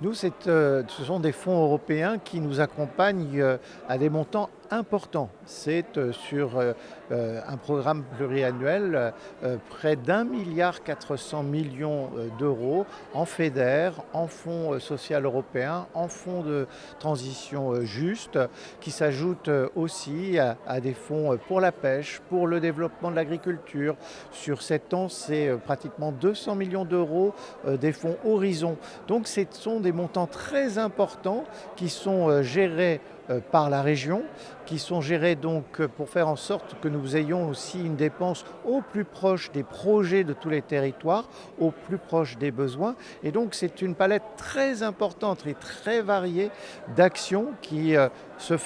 Nous, ce sont des fonds européens qui nous accompagnent à des montants importants. C'est sur un programme pluriannuel près d'1,4 milliard d'euros en FEDER, en fonds social européen, en fonds de transition juste, qui s'ajoutent aussi à des fonds pour la pêche, pour le développement de l'agriculture. Sur 7 ans, c'est pratiquement 200 millions d'euros des fonds Horizon. Donc ce sont des montants très importants qui sont gérés par la région, qui sont gérés donc pour faire en sorte que nous ayons aussi une dépense au plus proche des projets de tous les territoires, au plus proche des besoins. Et donc c'est une palette très importante et très variée d'actions qui se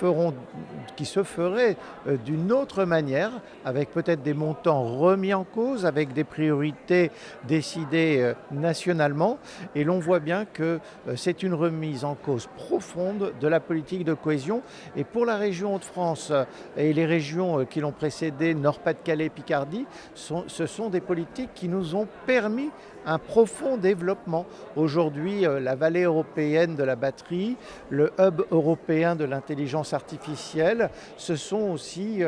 feraient d'une autre manière, avec peut-être des montants remis en cause, avec des priorités décidées nationalement. Et l'on voit bien que c'est une remise en cause profonde de la politique de cohésion. Et pour la région Hauts-de-France et les régions qui l'ont précédée, Nord-Pas-de-Calais, Picardie, ce sont des politiques qui nous ont permis un profond développement. Aujourd'hui, la vallée européenne de la batterie, le hub européen de l'intelligence artificielle, ce sont aussi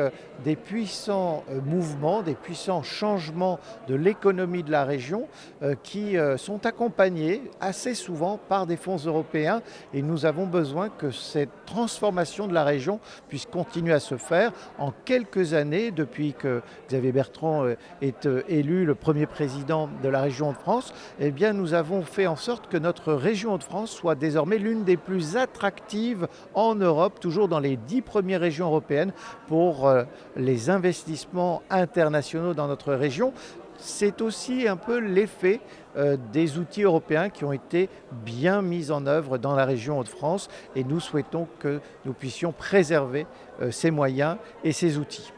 des puissants mouvements, des puissants changements de l'économie de la région qui sont accompagnés assez souvent par des fonds européens, et nous avons besoin que cette transformation de la région puisse continuer à se faire. En quelques années, depuis que Xavier Bertrand est élu le premier président de la région Hauts-de-France, eh bien nous avons fait en sorte que notre région Hauts-de-France soit désormais l'une des plus attractives en Europe, toujours dans les 10 premières régions européennes pour les investissements internationaux dans notre région. C'est aussi un peu l'effet des outils européens qui ont été bien mis en œuvre dans la région Hauts-de-France, et nous souhaitons que nous puissions préserver ces moyens et ces outils.